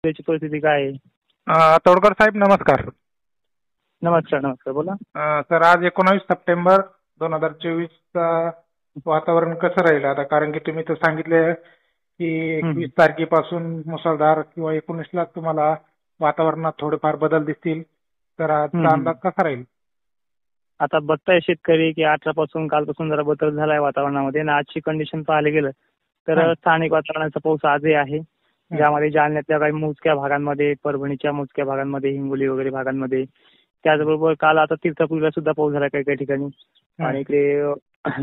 त्याची परिस्थिती काय आहे? तोडकर साहेब नमस्कार. नमस्कार नमस्कार बोला. सर आज 19 सप्टेंबर 2024 चा वातावरण कसं राहील आता? कारण की तुम्ही तर सांगितले की 21 तारखेपासून मुसळधार किंवा 19ला तुम्हाला वातावरणात थोडेफार बदल दिसतील, तर आजचा अंदाज कसा राहील? आता बघताय शेतकरी की 18 पासून कालपासून जरा बदल झालाय वातावरणामध्ये आणि आजची कंडिशन पाहायला गेलं तर स्थानिक वातावरणाचा पाऊस आजही आहे. ज्यामध्ये जालन्यातल्या काही मोजक्या भागांमध्ये, परभणीच्या मोजक्या भागांमध्ये, हिंगोली वगैरे भागांमध्ये, त्याचबरोबर काल आता तीर्थपुरीला सुद्धा पाऊस झाला काही काही ठिकाणी आणि इकडे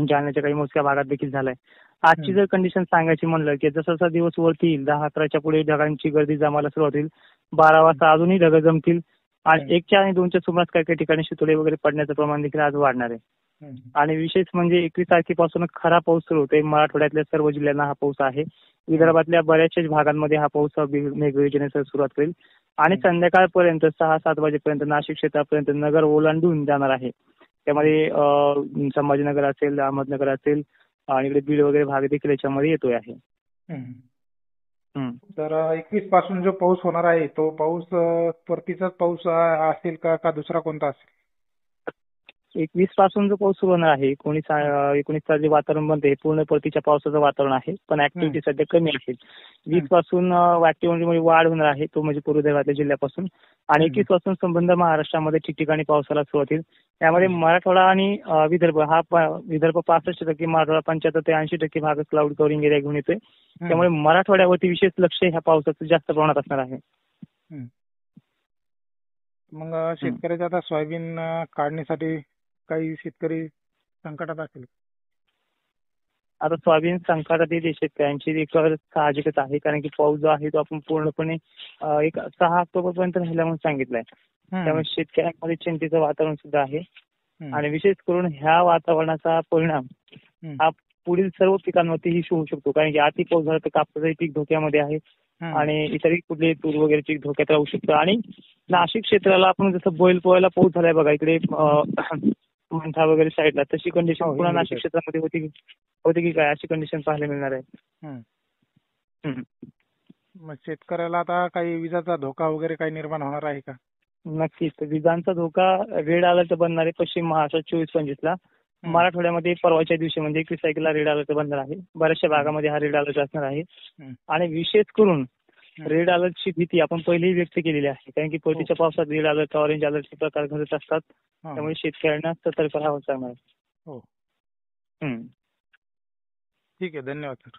जालन्याच्या काही मोजक्या भागात देखील झालाय. आजची जर कंडिशन सांगायची म्हणलं की जसा जसा दिवस वरती येईल 10-11च्या पुढे ढगांची गर्दी जमायला सुरुवात होईल. 12 वाजता अजूनही ढगं जमतील आणि 1च्या आणि 2च्या सुमारास काही काही ठिकाणी शितोडे वगैरे पडण्याचं प्रमाण देखील आज वाढणार आहे. आणि विशेष म्हणजे 21 तारखेपासून खरा पाऊस सुरू होतोय. मराठवाड्यातल्या सर्व जिल्ह्यांना हा पाऊस आहे. विदर्भातल्या बऱ्याचशाच भागांमध्ये हा पाऊस मेघगर्जनेसह सुरुवात होईल आणि संध्याकाळपर्यंत 6-7 वाजेपर्यंत नाशिक क्षेत्रापर्यंत नगर ओलांडून जाणार आहे. त्यामध्ये संभाजीनगर असेल, अहमदनगर असेल आणि इकडे बीड वगैरे भाग देखील याच्यामध्ये येतोय आहे. तर 21 पासून जो पाऊस होणार आहे तो पाऊस परतीचाच पाऊस असेल का दुसरा कोणता असेल? 21 पासून जो पाऊस सुरू होणार आहे 19 जे वातावरण बनते पूर्ण परतीच्या पावसाचं वातावरण आहे, पण ऍक्टिव्हिटी सध्या कमी असेल. 20 पासून ऍक्टिव्हिटीमध्ये वाढ होणार आहे, तो म्हणजे पूर्व विदर्भातल्या जिल्ह्यापासून आणि 21 पासून संबंध महाराष्ट्रामध्ये ठिकठिकाणी पावसाला सुरुवात होईल. त्यामध्ये मराठवाडा आणि विदर्भ विदर्भ 65%, मराठवाडा 75 ते 80% भाग क्लाउड कव्हरिंग एरिया घेऊन येतोय. त्यामुळे मराठवाड्यावरती विशेष लक्ष ह्या पावसाचं जास्त प्रमाणात असणार आहे. मग शेतकऱ्याच्या आता सोयाबीन काढणीसाठी काही शेतकरी संकटात असेल? आता सोयाबीन संकटात येते शेतकऱ्यांची एक साहजिकच आहे, कारण की पाऊस जो आहे तो आपण पूर्णपणे एक 6 ऑक्टोबर पर्यंत राहिला म्हणून सांगितलंय. त्यामुळे शेतकऱ्यांमध्ये चिंतेचं वातावरण सुद्धा आहे आणि विशेष करून ह्या वातावरणाचा परिणाम हा पुढील सर्व पिकांवरतीही होऊ शकतो, कारण की अति पाऊस झाला तर कापसाचंही पीक धोक्यामध्ये आहे आणि इतरही कुठले तूर वगैरे पीक धोक्यात राहू शकतं. आणि नाशिक क्षेत्राला आपण जसं बैल पोहायला पाऊस झालाय बघा इकडे मंठा वगैरे साईडला, तशी कंडिशन पुन्हा नाशिक क्षेत्रामध्ये होती की काय, अशी कंडिशन पाहायला मिळणार आहे. मग शेतकऱ्याला आता काही विजाचा धोका वगैरे काही निर्माण होणार आहे का? नक्कीच. विजांचा धोका रेड अलर्ट बनणार आहे पश्चिम महाराष्ट्रात 24-25ला. मराठवाड्यामध्ये परवाच्या दिवशी म्हणजे 21 तारखेला रेड अलर्ट बनणार आहे. बऱ्याचशा भागामध्ये हा रेड अलर्ट असणार आहे आणि विशेष करून रेड अलर्टची भीती आपण पहिलेही व्यक्त केलेली आहे, कारण की परतीच्या पावसात रेड अलर्ट, ऑरेंज अलर्टचे प्रकार घडत असतात. त्यामुळे शेतकऱ्यांना सतर्क राहावं लागणार आहे. ठीक आहे, धन्यवाद सर.